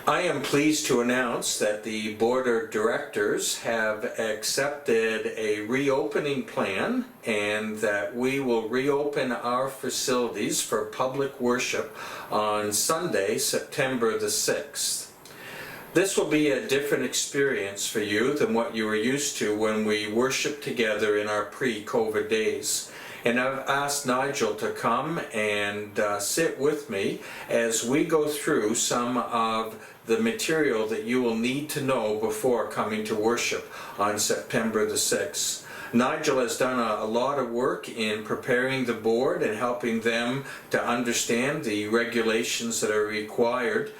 I am pleased to announce that the Board of Directors have accepted a reopening plan and that we will reopen our facilities for public worship on Sunday, September the 6th. This will be a different experience for you than what you were used to when we worshiped together in our pre-COVID days. And I've asked Nigel to come and sit with me as we go through some of the material that you will need to know before coming to worship on September the 6th. Nigel has done a lot of work in preparing the board and helping them to understand the regulations that are required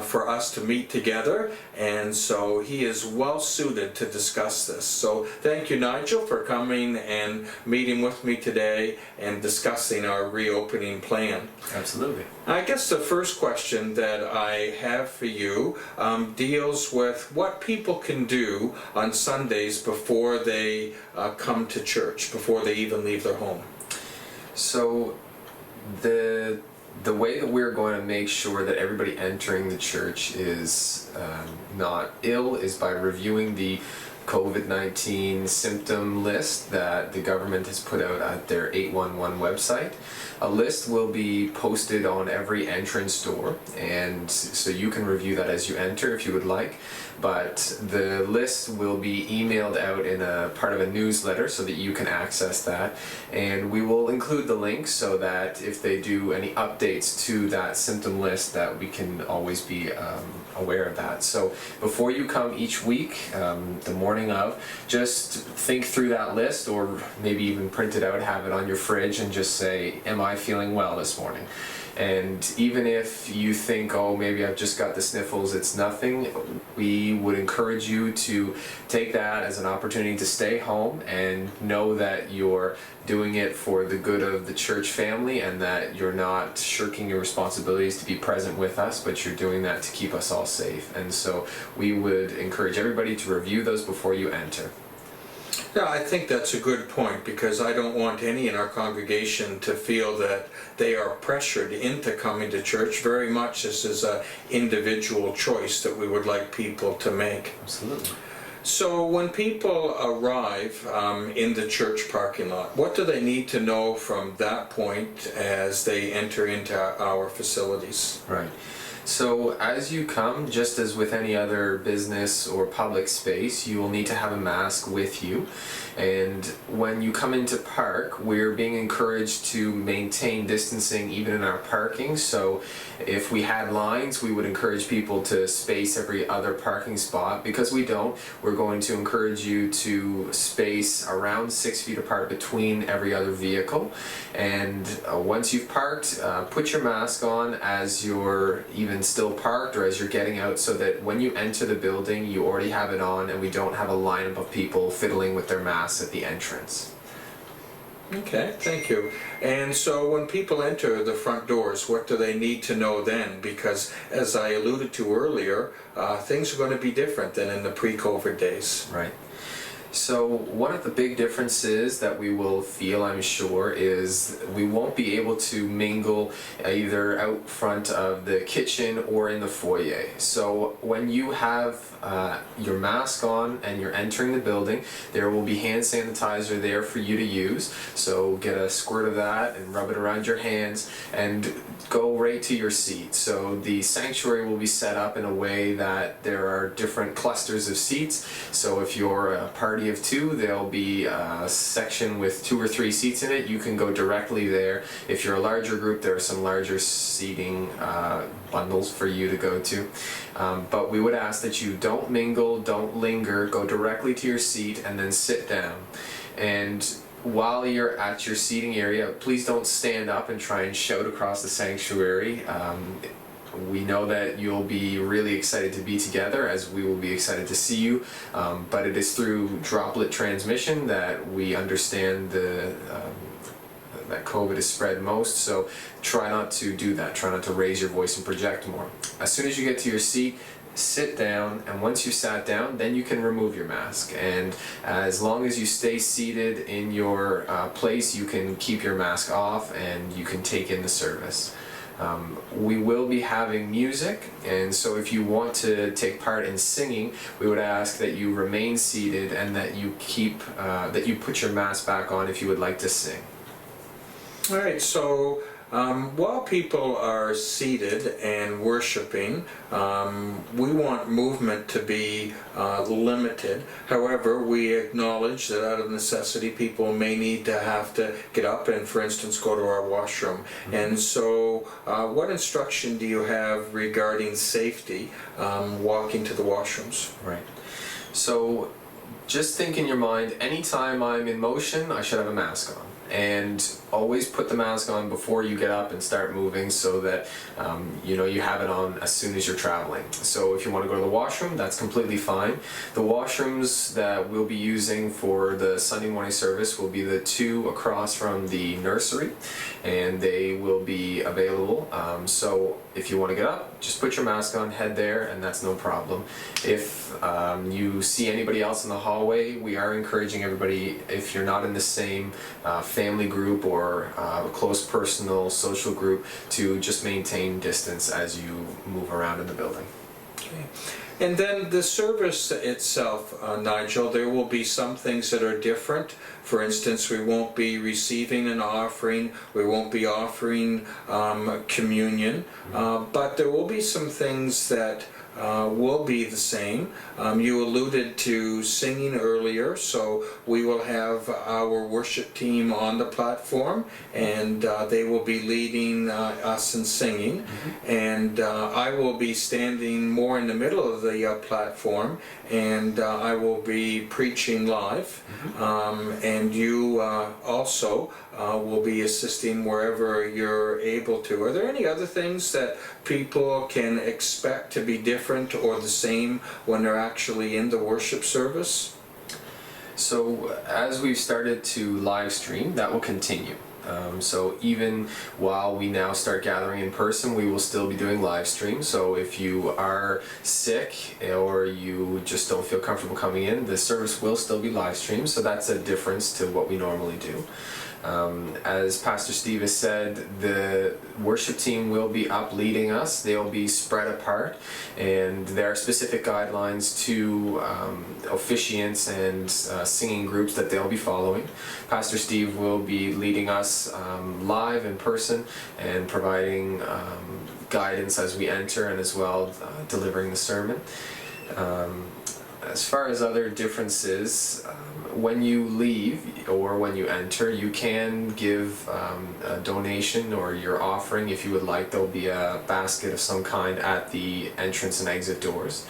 for us to meet together, and so he is well suited to discuss this. So thank you, Nigel, for coming and meeting with me today and discussing our reopening plan. Absolutely. I guess the first question that I have for you deals with what people can do on Sundays before they come to church, before they even leave their home. So the way that we're going to make sure that everybody entering the church is not ill is by reviewing the COVID-19 symptom list that the government has put out at their 811 website. A list will be posted on every entrance door, and so you can review that as you enter if you would like. But the list will be emailed out in a part of a newsletter so that you can access that, and we will include the link so that if they do any updates to that symptom list that we can always be aware of that. So before you come each week, the morning of, just think through that list, or maybe even print it out, have it on your fridge, and just say, am I feeling well this morning? And even if you think, oh, maybe I've just got the sniffles, it's nothing, we would encourage you to take that as an opportunity to stay home and know that you're doing it for the good of the church family, and that you're not shirking your responsibilities to be present with us, but you're doing that to keep us all safe. And so we would encourage everybody to review those before you enter. Yeah, I think that's a good point, because I don't want any in our congregation to feel that they are pressured into coming to church. Very much this is an individual choice that we would like people to make. Absolutely. So when people arrive in the church parking lot, what do they need to know from that point as they enter into our facilities? Right. So as you come, just as with any other business or public space, you will need to have a mask with you. And when you come into park, we're being encouraged to maintain distancing even in our parking. So if we had lines, we would encourage people to space every other parking spot. Because we don't, we're going to encourage you to space around 6 feet apart between every other vehicle. And once you've parked, put your mask on as you're even still parked or as you're getting out, so that when you enter the building, you already have it on and we don't have a lineup of people fiddling with their masks at the entrance. Okay, thank you. And so when people enter the front doors, what do they need to know then? Because as I alluded to earlier, things are going to be different than in the pre-COVID days. Right. So one of the big differences that we will feel, I'm sure, is we won't be able to mingle either out front of the kitchen or in the foyer. So when you have your mask on and you're entering the building, there will be hand sanitizer there for you to use. So get a squirt of that and rub it around your hands and go right to your seat. So the sanctuary will be set up in a way that there are different clusters of seats. So if you're a party of two, there'll be a section with 2 or 3 seats in it. You can go directly there. If you're a larger group, there are some larger seating bundles for you to go to. But we would ask that you don't mingle, don't linger, go directly to your seat and then sit down. And while you're at your seating area, please don't stand up and try and shout across the sanctuary. We know that you'll be really excited to be together, as we will be excited to see you, but it is through droplet transmission that we understand that COVID is spread most, so try not to do that. Try not to raise your voice and project more. As soon as you get to your seat, sit down, and once you sat down, then you can remove your mask. And as long as you stay seated in your place, you can keep your mask off and you can take in the service. We will be having music, and so if you want to take part in singing, we would ask that you remain seated and that you put your mask back on if you would like to sing. All right, so while people are seated and worshiping, we want movement to be limited. However, we acknowledge that out of necessity, people may need to have to get up and, for instance, go to our washroom. Mm-hmm. And so, what instruction do you have regarding safety walking to the washrooms? Right. So, just think in your mind, anytime I'm in motion, I should have a mask on. And always put the mask on before you get up and start moving, so that you have it on as soon as you're traveling. So if you want to go to the washroom, that's completely fine. The washrooms that we'll be using for the Sunday morning service will be the two across from the nursery, and they will be available. So if you want to get up, just put your mask on, head there, and that's no problem. If you see anybody else in the hallway, we are encouraging everybody, if you're not in the same family group or close personal social group, to just maintain distance as you move around in the building. Okay. And then the service itself, Nigel, there will be some things that are different. For instance, we won't be receiving an offering, we won't be offering communion, but there will be some things that will be the same. You alluded to singing earlier, so we will have our worship team on the platform, and they will be leading us in singing. Mm-hmm. And I will be standing more in the middle of the platform, and I will be preaching live. Mm-hmm. And you also will be assisting wherever you're able to. Are there any other things that people can expect to be different or the same when they're actually in the worship service? So as we've started to live stream, that will continue. So even while we now start gathering in person, we will still be doing live stream. So if you are sick or you just don't feel comfortable coming in, the service will still be live streamed. So that's a difference to what we normally do. As Pastor Steve has said, the worship team will be up leading us. They'll be spread apart, and there are specific guidelines to officiants and singing groups that they'll be following. Pastor Steve will be leading us live in person and providing guidance as we enter, and as well delivering the sermon. As far as other differences, when you leave or when you enter, you can give a donation or your offering if you would like. There'll be a basket of some kind at the entrance and exit doors.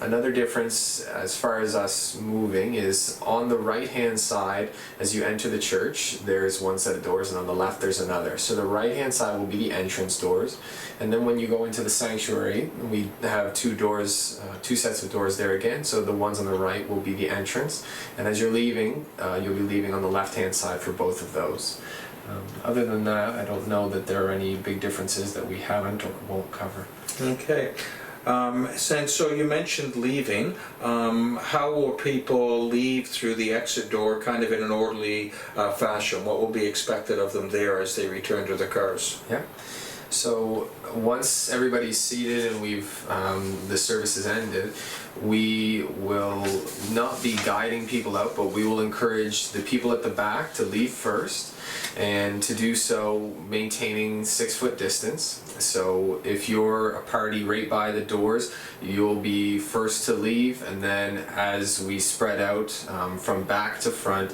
Another difference as far as us moving is on the right hand side. As you enter the church, there's one set of doors, and on the left there's another. So the right hand side will be the entrance doors, and then when you go into the sanctuary, we have two sets of doors there again. So the ones on the right will be the entrance, and as you're leaving, you'll be leaving on the left hand side for both of those. Other than that, I don't know that there are any big differences that we haven't or won't cover. Okay. So you mentioned leaving. How will people leave through the exit door kind of in an orderly fashion? What will be expected of them there as they return to their cars? Yeah. So once everybody's seated and the service is ended, we will not be guiding people out, but we will encourage the people at the back to leave first, and to do so maintaining 6-foot distance. So if you're a party right by the doors, you'll be first to leave, and then as we spread out from back to front,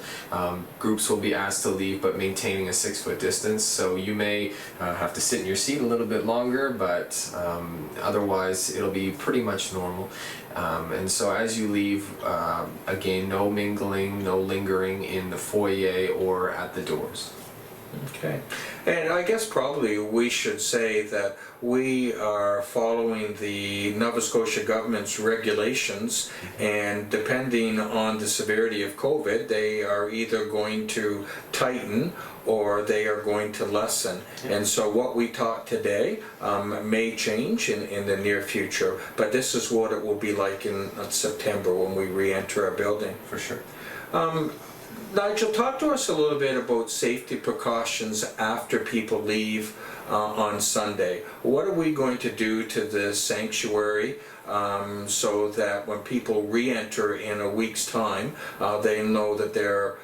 groups will be asked to leave, but maintaining a 6-foot distance. So you may have to sit in your seat a little bit longer, but otherwise it'll be pretty much normal. And so as you leave, again, no mingling, no lingering in the foyer or at the doors. Okay. And I guess probably we should say that we are following the Nova Scotia government's regulations, and depending on the severity of COVID, they are either going to tighten or they are going to lessen. And so what we taught today may change in the near future, but this is what it will be like in September when we re-enter our building. For sure. Nigel, talk to us a little bit about safety precautions after people leave on Sunday. What are we going to do to the sanctuary so that when people re-enter in a week's time, they know that they're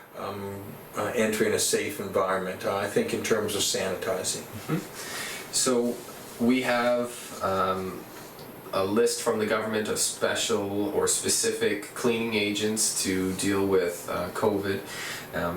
entering a safe environment? I think in terms of sanitizing. So we have a list from the government of special or specific cleaning agents to deal with COVID.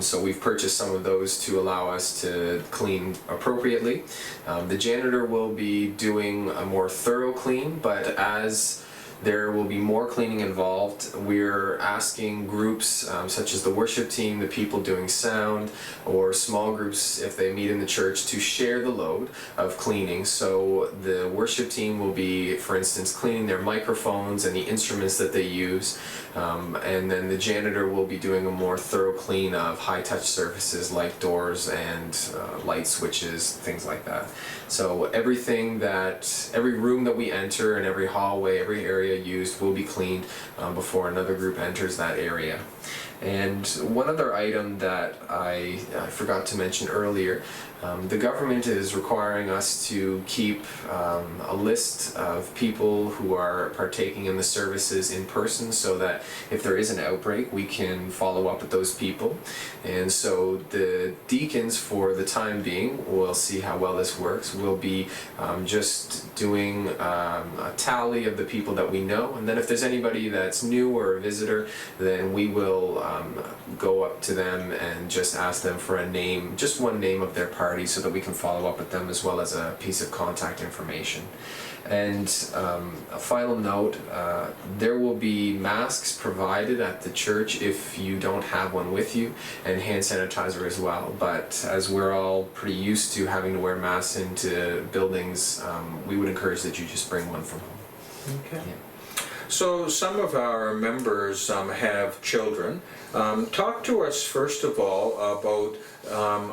So we've purchased some of those to allow us to clean appropriately. The janitor will be doing a more thorough clean, but as there will be more cleaning involved, we're asking groups such as the worship team, the people doing sound, or small groups if they meet in the church to share the load of cleaning. So the worship team will be, for instance, cleaning their microphones and the instruments that they use, and then the janitor will be doing a more thorough clean of high-touch surfaces like doors and light switches, things like that. So every room that we enter and every hallway, every area used will be cleaned before another group enters that area. And one other item that I forgot to mention earlier, the government is requiring us to keep a list of people who are partaking in the services in person so that if there is an outbreak, we can follow up with those people. And so the deacons, for the time being, we'll see how well this works, will be just doing a tally of the people that we know, and then if there's anybody that's new or a visitor, then we will go up to them and just ask them for a name, just one name of their party, so that we can follow up with them, as well as a piece of contact information. And a final note, there will be masks provided at the church if you don't have one with you, and hand sanitizer as well. But as we're all pretty used to having to wear masks into buildings, we would encourage that you just bring one from home. Okay. Yeah. So some of our members have children. Talk to us first of all about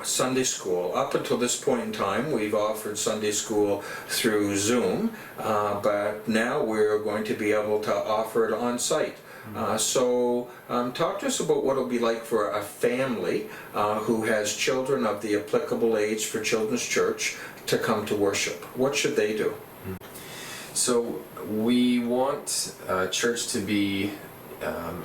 Sunday school. Up until this point in time, we've offered Sunday school through Zoom, but now we're going to be able to offer it on site. So talk to us about what it'll be like for a family who has children of the applicable age for Children's Church to come to worship. What should they do? So we want church to be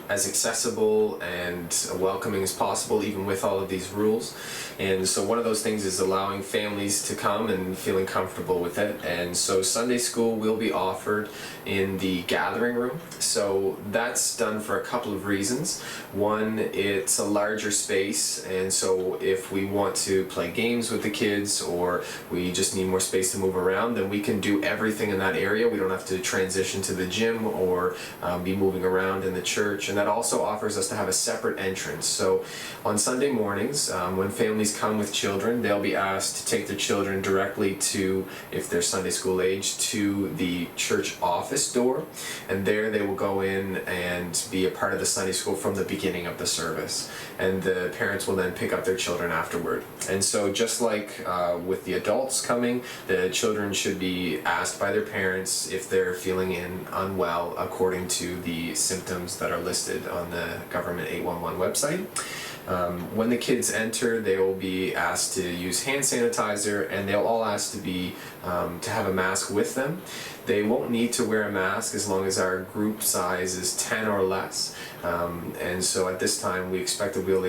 as accessible and welcoming as possible, even with all of these rules. And so one of those things is allowing families to come and feeling comfortable with it. And so Sunday school will be offered in the gathering room. So that's done for a couple of reasons. One, it's a larger space, and so if we want to play games with the kids, or we just need more space to move around, then we can do everything in that area. We don't have to transition to the gym or be moving around in the church. And that also offers us to have a separate entrance. So on Sunday mornings, when families come with children, they'll be asked to take their children directly to, if they're Sunday school age, to the church office door, and there they will go in and be a part of the Sunday school from the beginning of the service, and the parents will then pick up their children afterward. And so just like with the adults coming, the children should be asked by their parents if they're feeling unwell according to the symptoms that are listed on the government 811 website. When the kids enter, they will be asked to use hand sanitizer, and they'll all ask to have a mask with them. They won't need to wear a mask as long as our group size is 10 or less. And so at this time, we expect that we'll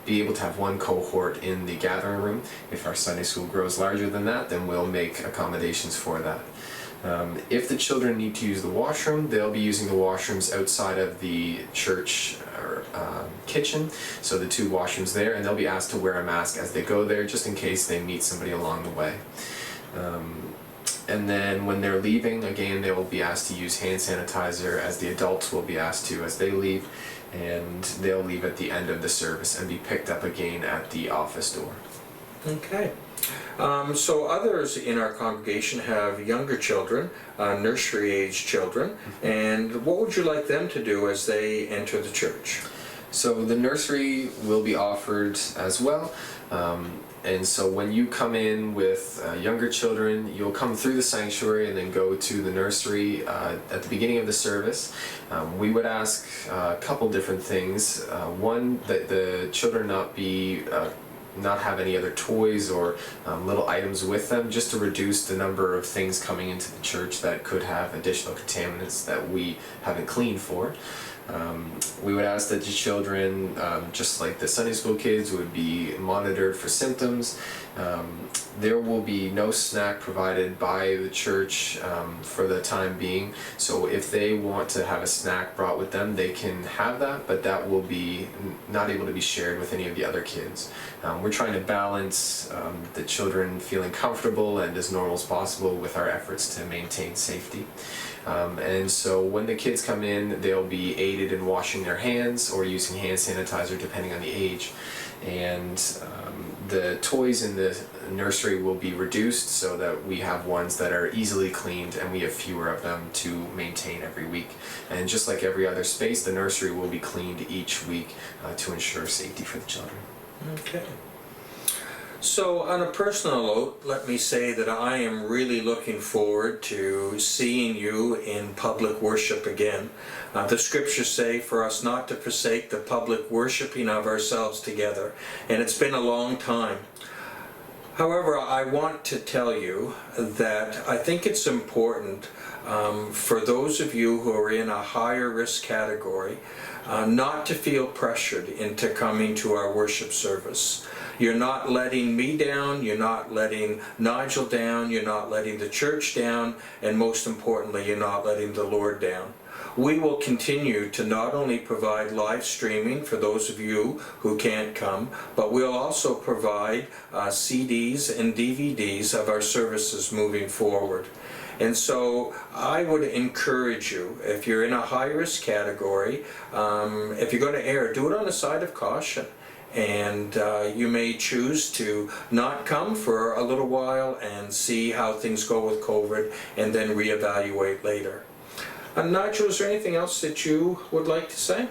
be able to have one cohort in the gathering room. If our Sunday school grows larger than that, then we'll make accommodations for that. If the children need to use the washroom, they'll be using the washrooms outside of the church kitchen, so the two washrooms there, and they'll be asked to wear a mask as they go there, just in case they meet somebody along the way. And then when they're leaving, again, they will be asked to use hand sanitizer, as the adults will be asked to as they leave, and they'll leave at the end of the service and be picked up again at the office door. Okay. So others in our congregation have younger children, nursery age children, and what would you like them to do as they enter the church? So the nursery will be offered as well. And so when you come in with younger children, you'll come through the sanctuary and then go to the nursery at the beginning of the service. We would ask a couple different things. One, that the children not have any other toys or little items with them, just to reduce the number of things coming into the church that could have additional contaminants that we haven't cleaned for. We would ask that the children, just like the Sunday school kids, would be monitored for symptoms. There will be no snack provided by the church for the time being, so if they want to have a snack brought with them, they can have that, but that will be not able to be shared with any of the other kids. We're trying to balance the children feeling comfortable and as normal as possible with our efforts to maintain safety. And so when the kids come in, they'll be aided in washing their hands or using hand sanitizer depending on the age. And the toys in the nursery will be reduced so that we have ones that are easily cleaned and we have fewer of them to maintain every week. And just like every other space, the nursery will be cleaned each week to ensure safety for the children. Okay. So on a personal note, let me say that I am really looking forward to seeing you in public worship again. The scriptures say for us not to forsake the public worshiping of ourselves together, and it's been a long time. However, I want to tell you that I think it's important for those of you who are in a higher risk category not to feel pressured into coming to our worship service. You're not letting me down, you're not letting Nigel down, you're not letting the church down, and most importantly, you're not letting the Lord down. We will continue to not only provide live streaming for those of you who can't come, but we'll also provide CDs and DVDs of our services moving forward. And so I would encourage you, if you're in a high-risk category, if you're going to err, do it on the side of caution. And you may choose to not come for a little while and see how things go with COVID and then reevaluate later. Nigel, is there anything else that you would like to say?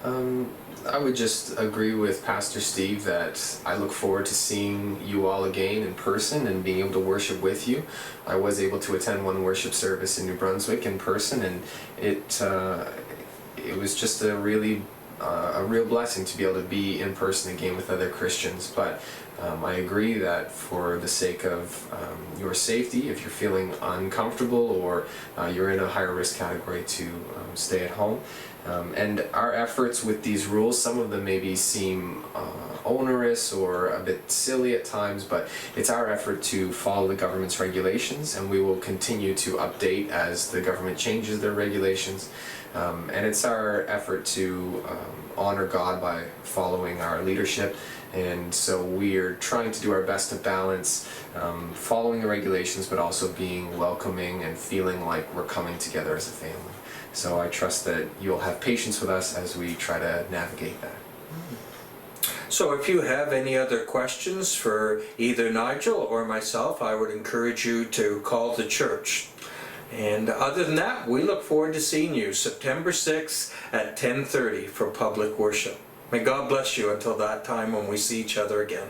I would just agree with Pastor Steve that I look forward to seeing you all again in person and being able to worship with you. I was able to attend one worship service in New Brunswick in person, and it was just a real blessing to be able to be in person again with other Christians. But I agree that for the sake of your safety, if you're feeling uncomfortable or you're in a higher risk category, to stay at home. And our efforts with these rules, some of them maybe seem onerous or a bit silly at times, but it's our effort to follow the government's regulations, and we will continue to update as the government changes their regulations. And it's our effort to honor God by following our leadership. And so we are trying to do our best to balance following the regulations, but also being welcoming and feeling like we're coming together as a family. So I trust that you'll have patience with us as we try to navigate that. So if you have any other questions for either Nigel or myself, I would encourage you to call the church. And other than that, we look forward to seeing you September 6th at 10:30 for public worship. May God bless you until that time when we see each other again.